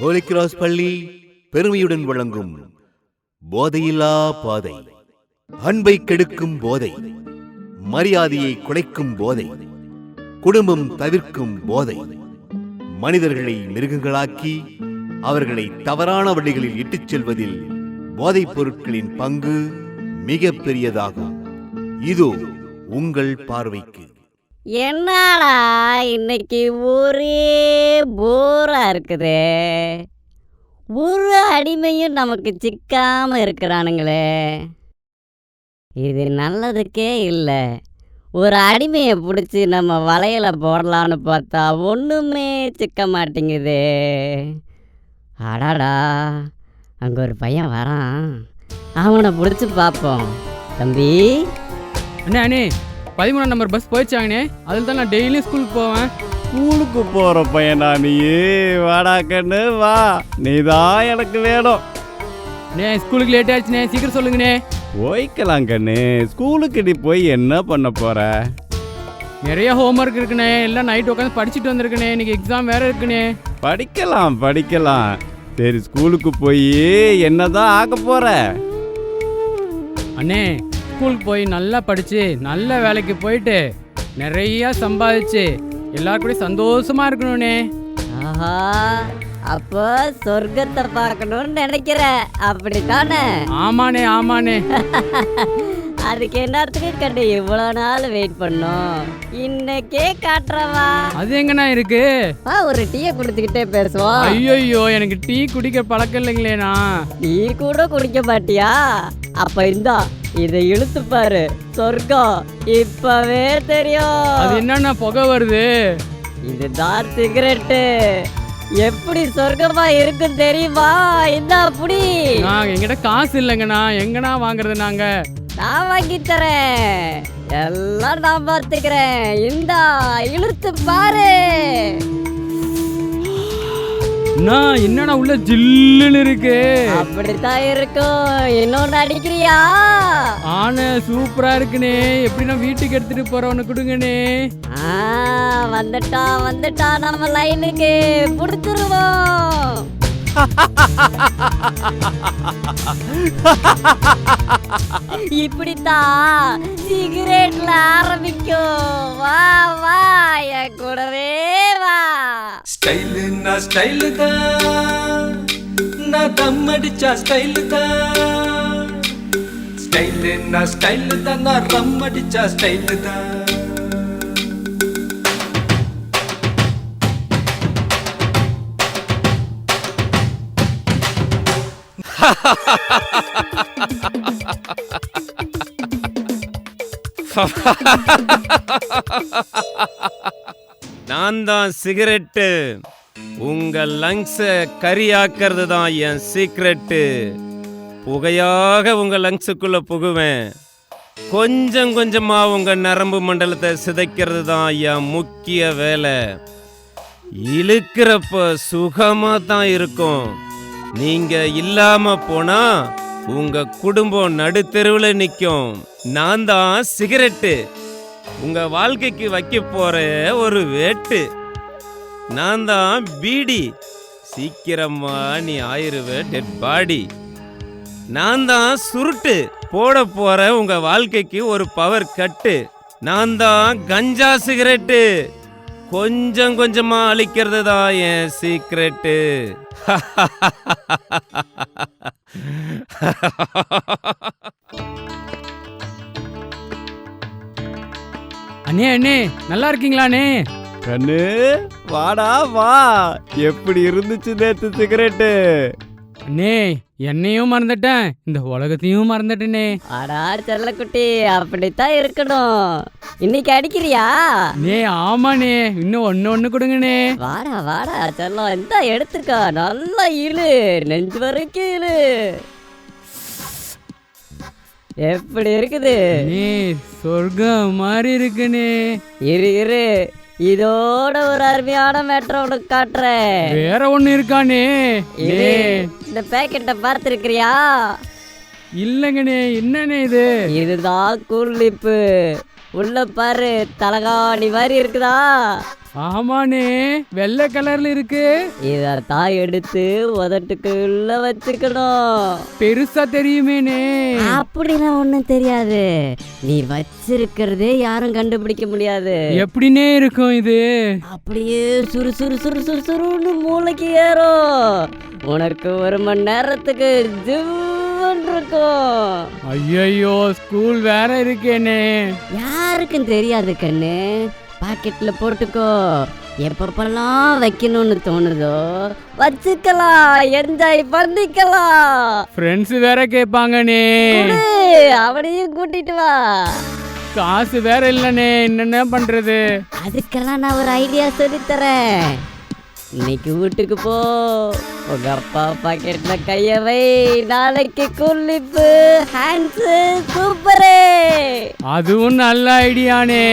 Holi cross பள்ளி பெருமையுடன் வழங்கும் போதையில்லா பாதை. அன்பை கெடுக்கும் போதை, மரியாதையை குலைக்கும் போதை, குடும்பம் தவிர்க்கும் போதை, மனிதர்களை மிருகங்களாக்கி அவர்களை தவறான வழிகளில் இட்டுச் செல்வதில் போதைப் பொருட்களின் பங்கு மிக பெரியதாகும். இதோ உங்கள் பார்வைக்கு. என்னடா இன்னைக்கு ஒரே போரா இருக்குது. ஒரு அடிமையும் நமக்கு சிக்காம இருக்கிறானுங்களே. இது நல்லதுக்கே இல்லை. ஒரு அடிமையை பிடிச்சி நம்ம வலையில போடலான்னு பார்த்தா ஒன்றுமே சிக்க மாட்டேங்குது. அடாடா, அங்கே ஒரு பையன் வரான், அவனை பிடிச்சி பார்ப்போம். தம்பி. அண்ணே 13 நம்பர் பஸ் போயிடுச்சாங்கண்ணே. அதில் தான் நான் டெய்லியும் ஸ்கூலுக்கு போவேன். ஸ்கூலுக்கு போகிற பையனா நீ? வாடா கண்ணு வா, நீ தான் எனக்கு வேணும். அண்ணே ஸ்கூலுக்கு லேட் ஆயிடுச்சுண்ணே, சீக்கிரம் சொல்லுங்கண்ணே. போய்க்கலாம் கண்ணு. ஸ்கூலுக்கு நீ போய் என்ன பண்ண போற? நிறைய ஹோம்ஒர்க் இருக்குண்ணே, எல்லாம் நைட் உட்காந்து படிச்சுட்டு வந்திருக்கண்ணே. இன்னைக்கு எக்ஸாம் வேற இருக்குண்ணே. படிக்கலாம். சரி, ஸ்கூலுக்கு போய் என்னதான் ஆக போற? அண்ணே ஸ்கூலுக்கு போய் நல்லா படித்து நல்ல வேலைக்கு போயிட்டு நிறையா சம்பாதிச்சு எல்லாரும் கூட சந்தோஷமா இருக்கணும்ண்ணே. ஆஹா, அப்போ சொர்க்கத்தை பார்க்கணும்னு நினைக்கிற, அப்படித்தானே? ஆமாண்ணே. அதுக்கு என்னத்துக்கு கண்டு இவ்வளோ நாள் வெயிட் பண்ணோம். இன்னைக்கே காட்டுறவா. அது எங்கண்ணா இருக்கு? ஒரு டீயை குடிச்சுக்கிட்டே பேசுவோம். ஐயோ, எனக்கு டீ குடிக்க பழக்கம் இல்லைங்களேண்ணா. டீ கூட குடிக்க மாட்டியா? அப்ப இந்தா, இதை இழுத்து பாரு, சொர்க்கம் இப்பவே தெரியும். அது என்னன்னா புகை வருது? இதுதான் சிகரெட்டு. எப்படி சொர்க்கமா இருக்கும் தெரியுமா? இந்தா புடி. என்கிட்ட காசு இல்லைங்கண்ணா, எங்கண்ணா வாங்குறது? நான் வாங்கி தரேன், எல்லாம் நான் பார்த்துக்கிறேன். இந்தா இழுத்து பாரு. என்னடா உள்ள ஜில்லுன்னு இருக்கு? அப்படித்தான் இருக்கும். இன்னொன்னு அடிக்கிறியா? ஆனா சூப்பரா இருக்குனே. எப்படி நான் வீட்டுக்கு எடுத்துட்டு போறவனு கொடுங்கனே. வந்துட்டா நம்ம லைனுக்கு புடிச்சிருவோம். இப்படித்தான் சிகரெட்ல ஆரம்பிக்கும். வா என் கூடவே வா. ஸ்டைலுன்னா ஸ்டைலு தான், நான் தம் அடிச்சா ஸ்டைலு தான். ஸ்டைலுன்னா ஸ்டைலு தான், நான் ரம் அடிச்சா ஸ்டைலு தான். நான் தான் சிகரெட்டு. உங்க லங்ஸை கரியாக்கிறது தான் என் சீக்ரெட்டு. புகையாக உங்க லங்ஸுக்குள்ள புகுவேன். கொஞ்சம் கொஞ்சமா உங்க நரம்பு மண்டலத்தை சிதைக்கிறது தான் என் முக்கிய வேலை. இழுக்கிறப்ப சுகமா தான் இருக்கும். நீங்க இல்லாம போனா உங்க குடும்பம் நடுத்தெருவில் நிற்கும். நான் தான் சிகரெட்டு, உங்க வாழ்க்கைக்கு வைக்க போற ஒரு வேட்டு. நான் தான் பீடி, சீக்கிரமா நீ ஆயிருவ டெட் பாடி. நான் தான் சுருட்டு, போட போற உங்க வாழ்க்கைக்கு ஒரு பவர் கட்டு. நான் தான் கஞ்சா சிகரெட்டு, கொஞ்சம் கொஞ்சமா அழிக்கிறது தான் என் சீக்ரெட்டு. அண்ணே நல்லா இருக்கீங்களாண்ணே? கண்ணு வாடா வா. எப்படி இருந்துச்சு நேத்து சிகரெட்டு? அண்ணே என்னையும் மறந்துட்டேன், இந்த உலகத்தையும் மறந்துட்டேனே. அடா செல்லக்குட்டி, அப்படித்தான் இருக்கணும். இன்னைக்கு அடிக்கிறியா? ஆமாண்ணே, இன்னும் ஒன்னு கொடுங்கண்ணே. வாடா செல்லம், இந்த எடுத்துக்கா. நல்லா இழு, நெஞ்சு வரைக்கும் இழு. எப்படி இருக்குது? சொர்க்கம் மாதிரி இருக்குனே. இரு, இதோட ஒரு அருமையான மேட்டர் உனக்கு காட்டுறேன். வேற ஒண்ணு இருக்கானே? இந்த பேக்கெட்டை பார்த்திருக்கிறியா? இல்லங்கண்ணே, என்னண்ணே இது? இதுதான் கூல் லிப்பு. உள்ள பாரு, தலகாணி மாதிரி இருக்குதா? ஆமாண்ணே, வெள்ளை கலர்ல இருக்கு. இதத்தான் எடுத்து உதட்டுக்குள்ள வச்சுக்கணும். பெருசா தெரியுமேனே. அப்படிலாம் ஒண்ணும் தெரியாது. நீ வச்சிருக்கிறதே யாரும் கண்டுபிடிக்க முடியாது. எப்படின்னே இருக்கும் இது? அப்படியே சுறு சுறு சுறு சுறு சுருன்னு மூளைக்கு ஏறும். உனக்கு 1 மணி நேரத்துக்கு ஜிவ்வுன்னு இருக்கும். ஐயோ, ஸ்கூல் வேற இருக்கேனே. யாருக்கும் தெரியாது கண்ணு. பாக்கெட்ல போட்டுக்கோ. எப்பப்பெல்லாம் வைக்கணும்னு தோணுதோ வச்சுக்கலாம். என்ஜாய் பண்ணிக்கலாம். ஃப்ரெண்ட்ஸ் வேற கேட்பாங்கண்ணே. குடு, அவனையும் கூட்டிட்டு வா. காசு வேற இல்லனே, என்னென்ன பண்றது? அதுக்கெல்லாம் நான் ஒரு ஐடியா சொல்லித்தரேன். இன்னைக்கு வீட்டுக்கு போ, உங்க அப்பா பாக்கெட்ல கைய வை. நாளைக்கு குளிப்பு ஹேண்ட்ஸ் சூப்பரே. அதுவும் நல்ல ஐடியானே.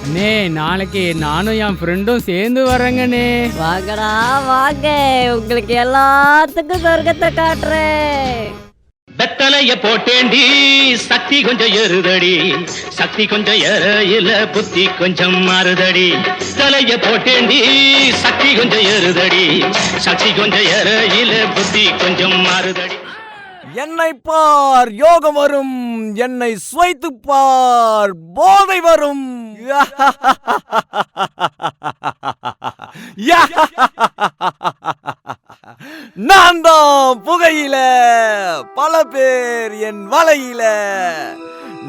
அண்ணே, நாளைக்கு நானும் என் ஃப்ரெண்டும் சேர்ந்து வரேங்கண்ணே. வாங்கடா வாங்க, உங்களுக்கு எல்லாத்துக்கும் சொர்க்கத்தை காட்டுறேன். வெத்தலைய போட்டேண்டி சக்தி கொஞ்சம் ஏறுதடி, சக்தி கொஞ்சம் ஏறையில புத்தி கொஞ்சம் மாறுதடி. தலைய போட்டேண்டி சக்தி கொஞ்சம் ஏறுதடி, சக்தி கொஞ்சம் ஏறையில புத்தி கொஞ்சம் மாறுதடி. என்னை பார், யோகம் வரும். என்னை சுவைத்து பார், போதை வரும். நான் தான் புகையில, பல பேர் என் வலையில.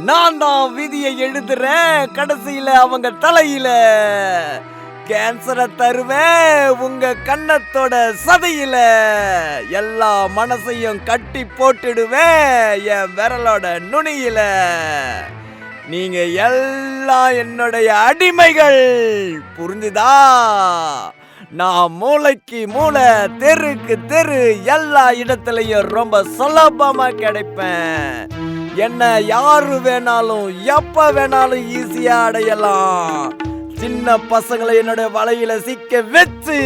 நான் தான் விதியை எழுதுறேன் கடைசியில அவங்க தலையில. கேன்சரை தருவேன் உங்க கண்ணத்தோட சதையில. எல்லா மனசையும் கட்டி போட்டுடுவேன் என் விரலோட நுனியில. நீங்க எல்லாம் என்னுடைய அடிமைகள், புரிஞ்சுதா? நான் மூளைக்கு மூளை, தெருக்கு தெரு, எல்லா இடத்துலயும் ரொம்ப சுலபமா கிடைப்பேன். என்ன யாரு வேணாலும் எப்ப வேணாலும் ஈஸியா அடையலாம். சின்ன பசங்களை என்னோட வலையில சிக்க வச்சு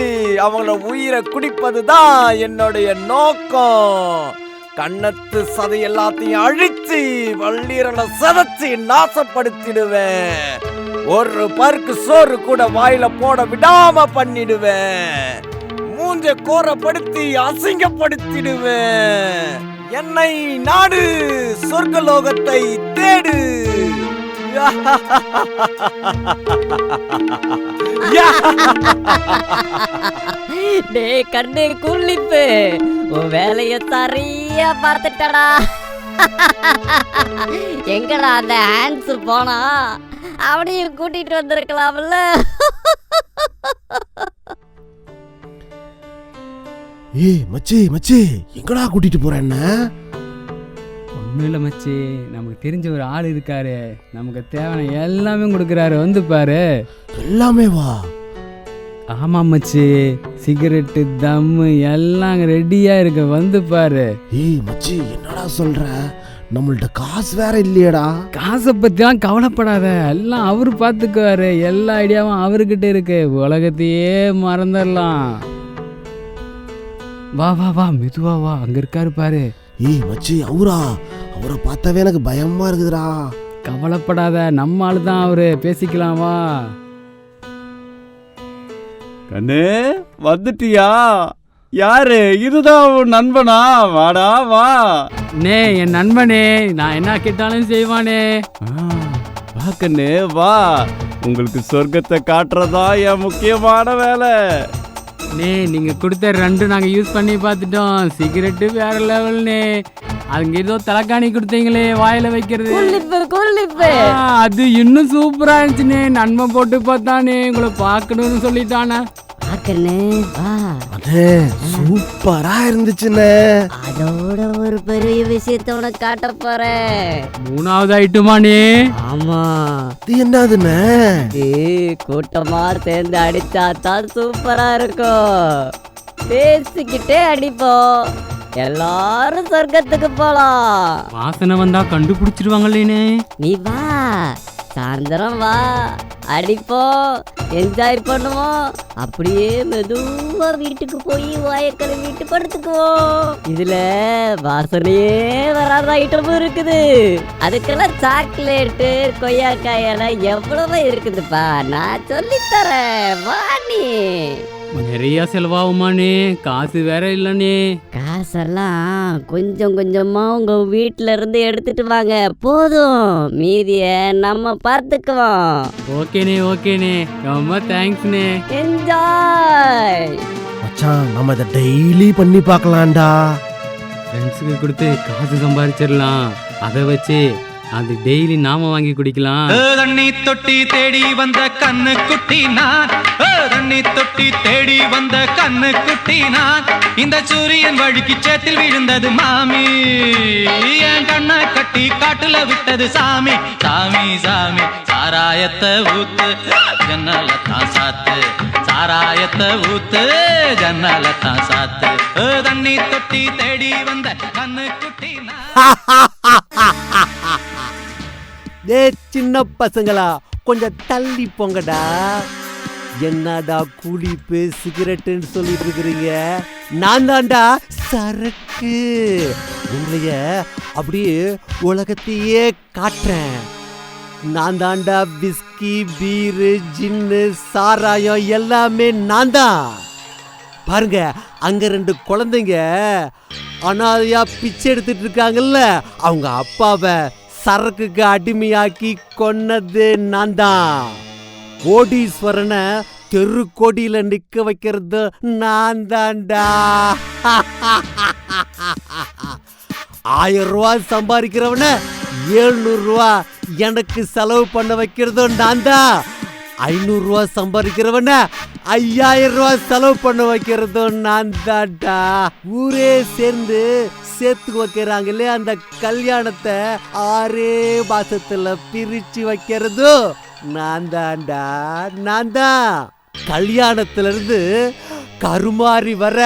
அவங்களோட உயிரை குடிப்பதுதான் என்னுடைய நோக்கம். கண்ணத்து சதை எல்லாத்தையும் அழிச்சு வள்ளீரலை சதைச்சு நாசப்படுத்திடுவேன். ஒரு பருக்கு சோறு கூட வாயில போட விடாம பண்ணிடுவேன். மூஞ்ச கோரப்படுத்தி அசிங்கப்படுத்திடுவேன். என்னை நாடு, சொர்க்கலோகத்தை தேடு. டேய் கண்ணு குளிப்பு, உன் வேலைய சரியா பார்த்துட்டடா. எங்கடா அந்த ஹேண்ட்ஸ் போனா? அவனையும் கூட்டிட்டு வந்திருக்கலாம்ல. ஏய் மச்சி மச்சி, எங்கடா கூட்டிட்டு போற? என்ன ஒன்றும் இல்லை மச்சி, நமக்கு தெரிஞ்ச ஒரு ஆள் இருக்காரு. நமக்கு தேவையான எல்லாமே கொடுக்குறாரு, வந்து பாரு. எல்லாமே வா. ஆமாம் மச்சி, சிகரெட்டு தம்மு எல்லாம் ரெடியா இருக்கு, வந்து பாரு. ஏய் மச்சி, என்னடா சொல்ற? நம்மள்ட்ட காசு வேற இல்லையடா. காசை பற்றிலாம் கவலைப்படாத, எல்லாம் அவரு பார்த்துக்குவாரு. எல்லா ஐடியாவும் அவர்கிட்ட இருக்கு. உலகத்தையே மறந்துடலாம். வா வா வா, மெதுவா வா, அங்க இருக்காரு பாரு. ஏய் மச்சி, அவரை பார்த்தாவே எனக்கு பயமா இருக்குதுடா. கவலைப்படாத, நம்ம ஆளு தான் அவரு, பேசிக்கலாம் வா. கண்ணு வந்துட்டியா? யாரு? இதுதான் உன் நண்பனா? வாடா வா. நே, என் நண்பனே, நான் என்ன கேட்டாலும் செய்வானே. வா கண்ணு வா. உங்களுக்கு சொர்க்கத்தை காட்டுறதா என் முக்கியமான வேலை. நே, நீங்க கொடுத்த 2 நாங்க யூஸ் பண்ணி பார்த்துட்டோம். சிகரெட்டு வேற லெவல்னே. அங்க ஏதோ தலைக்காணி கொடுத்தீங்களே வாயில வைக்கிறது, அது இன்னும் சூப்பரா இருந்துச்சுனே. நன்மை போட்டு பார்த்தானே, உங்களை பார்க்கணும்னு சொல்லிட்டானே. சூப்பரா இருந்துச்சுன்னு. அதோட ஒரு பெரிய விஷயத்த உனக்கு காட்ட போறேன். 3வது ஐட்டமானே. ஆமா, இது என்னதுன்னு? கூட்டமா சேர்ந்து அடிச்சா தான் சூப்பரா இருக்கும். பேசிக்கிட்டே அடிப்போம், எல்லாரும் சொர்க்கத்துக்கு போலாம். வாசனை வந்தா கண்டுபிடிச்சிருவாங்களேனே. நீ வா, சாயந்தரம் வா. அடிப்போம், என்ஜாய் பண்ணுவோம், அப்படியே மெதுவா வீட்டுக்கு போய் வாயக்கடை வீட்டு படுத்துக்குவோம். இதுல வாசனையே வராத ஐட்டமும் இருக்குது. அதுக்கெல்லாம் சாக்லேட்டு கொய்யாக்காயெல்லாம் எவ்வளவு இருக்குதுப்பா, நான் சொல்லித்தரேன், வா நீ. நிறைய செலவாகுமாண்ணே, காசு வேற இல்லைண்ணே. காசெல்லாம் கொஞ்சம் கொஞ்சமா உங்க வீட்ல இருந்து எடுத்துட்டு வாங்க, போதும், மீதிய நம்ம பார்த்துக்குவோம். ஓகேண்ணே ஓகேண்ணே, ரொம்ப தேங்க்ஸ்ண்ணே. என்ஜாய். மச்சான் நம்ம இதை டெய்லி பண்ணி பார்க்கலாம்டா. ஃப்ரெண்ட்ஸுக்கு கொடுத்து காசு சம்பாதிச்சிடலாம். அதை வச்சு அது டெய்லி நாம வாங்கி குடிக்கலாம். தண்ணி தொட்டி தேடி வந்த கண்ணு குட்டி நான், தண்ணி தொட்டி தேடி வந்த கண்ணு குட்டி நான். இந்த சூரியன் வழுக்கி சேத்தில் விழுந்தது மாமி, என் கண்ணை கட்டி காட்டுல விட்டது சாமி. சாமி சாமி சாராயத்தை ஊத்து, ஜன்னலத்தான் சாத்து, சாராயத்தை ஊத்து, ஜன்னலத்தான் சாத்து. தண்ணி தொட்டி தேடி வந்த கண்ணு குட்டி நான். ஏ சின்ன பசங்களா, கொஞ்சம் தள்ளி போங்கடா. என்னடா குளிப்பு சிகரெட்டுன்னு சொல்லிட்டு இருக்கிறீங்க? நான் தான்டா சரக்கு. உங்களைய அப்படியே உலகத்தையே காட்டுறேன். நான் தான்டா விஸ்கி, பீரு, ஜின்னு, சாராயம் எல்லாமே நான் தான். பாருங்க, அங்க 2 குழந்தைங்க அனாதையா பிச்சை எடுத்துட்டு இருக்காங்கல்ல, அவங்க அப்பாவை சரக்குக்கு அடிமையாக்கி கொன்னது நான் தான். கோடீஸ்வரனை தெரு கோடியில நிக்க வைக்கிறது நான் தான்டா. 1000 ரூபாய் சம்பாதிக்கிறவன 700 ரூபாய் எனக்கு செலவு பண்ண வைக்கிறதும் நான் தான். 500 ரூபாய் சம்பாதிக்கிறவன 5000 ரூபாய் செலவு பண்ண வைக்கிறதும் நான் தான்டா. ஊரே சேர்ந்து சேர்த்து வைக்கிறாங்களே அந்த கல்யாணத்தை 6 மாசத்துல பிரிச்சு வைக்கிறதும் நான் தான்டா, நான் தான். கல்யாணத்துல இருந்து கருமாறி வர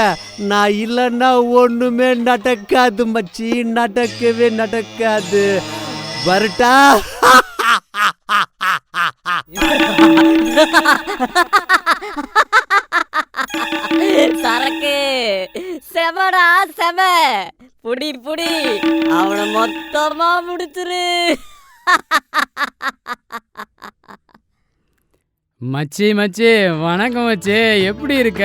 நான் இல்லைன்னா ஒண்ணுமே நடக்காது மச்சி, நடக்கவே நடக்காது. வரட்டா? சரக்கு செமடா செம, புடி புடி, அவனை மொத்தமா முடிச்சிரு. மச்சி மச்சி வணக்கம் மச்சி, எப்படி இருக்க?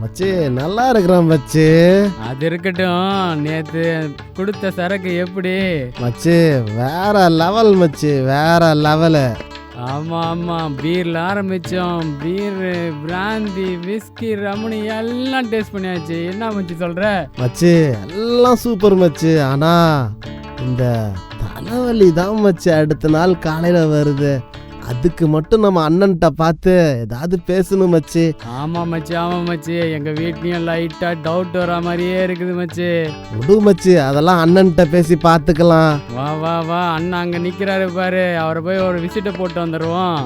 மச்சி நல்லா இருக்கிறான் மச்சி. அது இருக்கட்டும், நேத்து கொடுத்த சரக்கு எப்படி? மச்சி வேற லெவல் மச்சி, வேற லெவலு. ஆமா ஆமா, பீர்ல ஆரம்பிச்சோம். பீர், பிராந்தி, விஸ்கி, ரமணி எல்லாம் டேஸ்ட் பண்ணியாச்சு. என்ன மச்சி சொல்ற? மச்சி எல்லாம் சூப்பர் மச்சி. ஆனா இந்த தலைவலி தான் மச்சி அடுத்த நாள் காலையில வருது. அதுக்கு மட்டும் நம்ம அண்ணன்ட்ட பார்த்து ஏதாவது பேசணும் மச்சி. ஆமா மச்சி ஆமா மச்சி, எங்க வீட்லயும் லைட்டா டவுட் வர மாதிரியே இருக்குது மச்சி. விடு மச்சி, அதெல்லாம் அண்ணன்ட்ட பேசி பார்த்துக்கலாம். வா வா வா, அண்ணா அங்க நிக்கிறாரு பாரு, அவரை போய் ஒரு விசிட்ட போட்டு வந்துடுவோம்.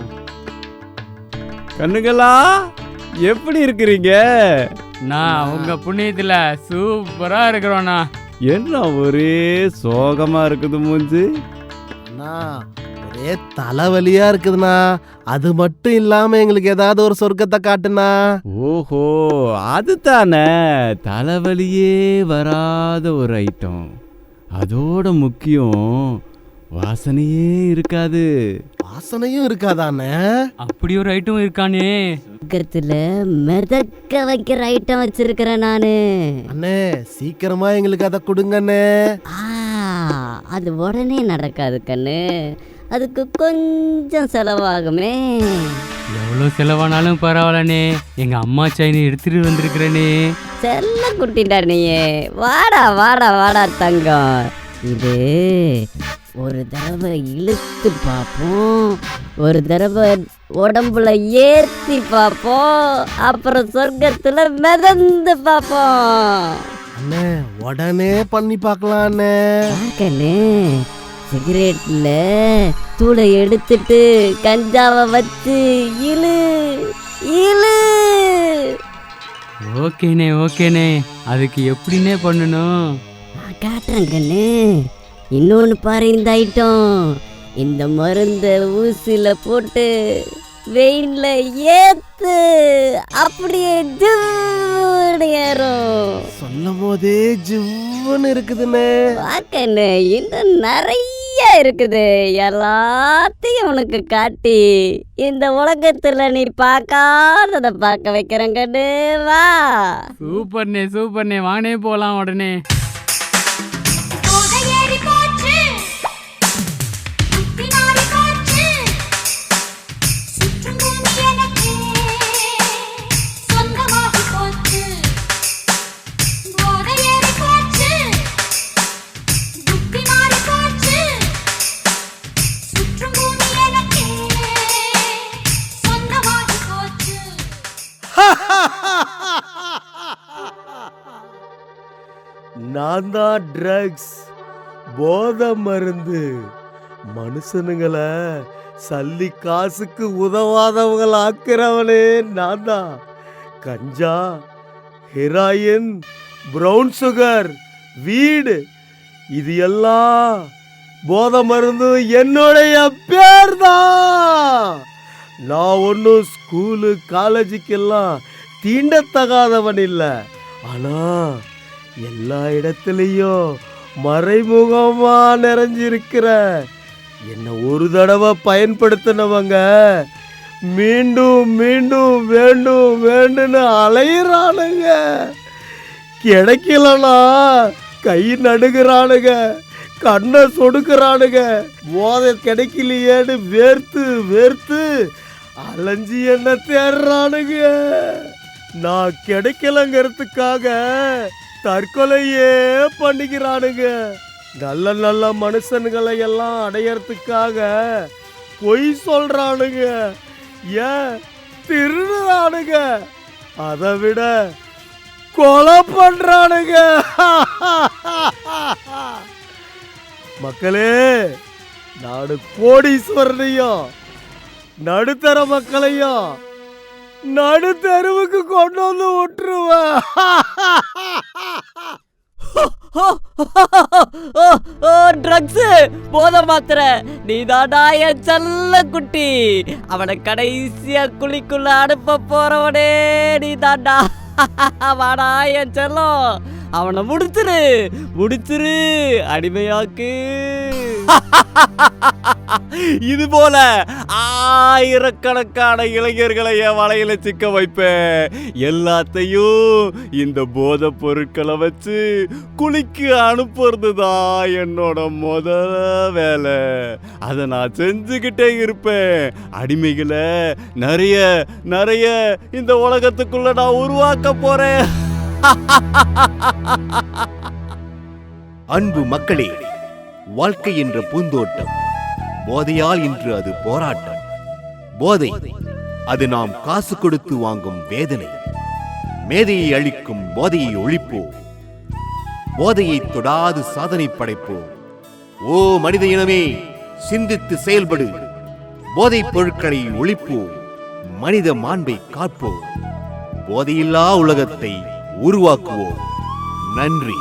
கண்ணுங்களா, எப்படி இருக்கிறீங்க? நான் உங்க புண்ணியத்துல சூப்பரா இருக்கிறோண்ணா. என்ன ஒரே சோகமா இருக்குது மூஞ்சி? அண்ணா ஒரே தலைவலியா இருக்குதுண்ணா. அது மட்டும் இல்லாம எங்களுக்கு ஏதாவது ஒரு சொர்க்கத்தை காட்டுனா. ஓஹோ, அதுதானே தலைவலியே வராத ஒரு ஐட்டம். அதோட முக்கியம் வாசனையே இருக்காது. வாசனையும் இருக்காதானே? அப்படி ஒரு ஐட்டம் இருக்கானே. இருக்கிறதுல மிதக்க வைக்கிற ஐட்டம் வச்சிருக்கிறேன் நானு. அண்ணே சீக்கிரமா எங்களுக்கு அதை கொடுங்கண்ணே. அது உடனே நடக்காது கண்ணு, அதுக்கு கொஞ்சம் செலவாகுமே. எவ்வளோ செலவானாலும் பரவாயில்லண்ணே, எங்க அம்மா செயின் எடுத்துட்டு வந்திருக்கிறேனே. செல்ல குட்டிடா நீயே, வாடா வாடா வாடா தங்கம். இது ஒரு தடவை இழுத்து பார்ப்போம், ஒரு தடவை உடம்புல ஏற்றி பார்ப்போம், அப்புறம் சொர்க்கத்துல மிதந்து பார்ப்போம். அண்ணே உடனே பண்ணி பார்க்கலாம் அண்ணே. கண்ணு, சிகரெட்ல தூளை எடுத்துட்டு கஞ்சாவை வச்சு இழு இழு. ஓகேண்ணே ஓகேண்ணே, அதுக்கு எப்படின்னே பண்ணணும்? நான் காட்டுறேன் கண்ணு. இன்னொன்று பாரு, இந்த ஐட்டம். இந்த மருந்தை ஊசியில் போட்டு வெயின்ல ஏத்து அப்படியே ஜிவ்வுன்னு ஏறும். சொல்லும் போதே ஜிவ்வுன்னு இருக்குதுண்ணே. பார்க்கண்ணே இன்னும் நிறைய இருக்குது. எல்லாத்தையும் உனக்கு காட்டி இந்த உலகத்துல நீ பார்க்காததை பார்க்க வைக்கிறேன் கண்ணு. வா. சூப்பர்ண்ணே சூப்பர்ண்ணே, வானே போலாம் உடனே. நான் தான் ட்ரக்ஸ், போதை மருந்து. மனுஷனுங்களை சல்லி காசுக்கு உதவாதவங்களை ஆக்கிறவனே நான் தான். கஞ்சா, ஹெராயின், பிரவுன் சுகர், வீடு, இது எல்லாம் போதை மருந்து என்னுடைய பேர் தான். நான் ஒன்றும் ஸ்கூலு காலேஜுக்கெல்லாம் தீண்டத்தகாதவன் இல்லை. ஆனா எல்லா இடத்துலையும் மறைமுகமா நிறைஞ்சிருக்கிற என்ன ஒரு தடவை பயன்படுத்தினவங்க மீண்டும் மீண்டும் வேண்டும் வேண்டுன்னு அலையிறானுங்க. கிடைக்கலனா கை நடுகிறானுங்க, கண்ணை சொடுக்கிறானுங்க. போதை கிடைக்கலையேன்னு வேர்த்து வேர்த்து அலைஞ்சி என்ன தேடுறானுங்க. நான் கிடைக்கலங்கிறதுக்காக தற்கொலையே பண்ணிக்கிறானுங்க. நல்ல நல்ல மனுஷன்களை எல்லாம் அடையறதுக்காக பொய் சொல்றானுங்க, ஏன் திருடுறானுங்க, அதை விட கொலை பண்றானுங்க. மக்களே, நாடு கோடீஸ்வரனையும் நடுத்தர மக்களையும் நடுத்தருவுக்கு கொண்டு வந்து விட்டுருவேன். ட்ரக்ஸ், போத மாத்திரை, நீ தாண்டா என் செல்ல குட்டி. அவனை கடைசியா குழிக்குள்ள அனுப்ப போறவனே நீ தாண்டா. வாடா என் செல்லம், அவனை முடிச்சிரு முடிச்சிரு, அடிமையாக்கு. இது போல ஆயிரக்கணக்கான இளைஞர்களை என் வலையில சிக்க வைப்பேன். எல்லாத்தையும் இந்த போதை பொருட்களை வச்சு குளிக்கு அனுப்புறதுதான் என்னோட முதல் வேலை. அதை நான் செஞ்சுக்கிட்டே இருப்பேன். அடிமைகளை நிறைய நிறைய இந்த உலகத்துக்குள்ள நான் உருவாக்க போறேன். அன்பு மக்களே, வாழ்க்கை என்ற பூந்தோட்டம். போதையால் இன்று அது போராட்டம். போதை, அது நாம் காசு கொடுத்து வாங்கும் வேதனை. மேதையை அழிக்கும் போதையை ஒழிப்போம். போதையை தொடாது சாதனை படைப்போம். ஓ மனித இனமே, சிந்தித்து செயல்படு. போதைப் பொருட்களை ஒழிப்போம். மனித மாண்பை காப்போம். போதையில்லா உலகத்தை உருவாக்குவோம். நன்றி.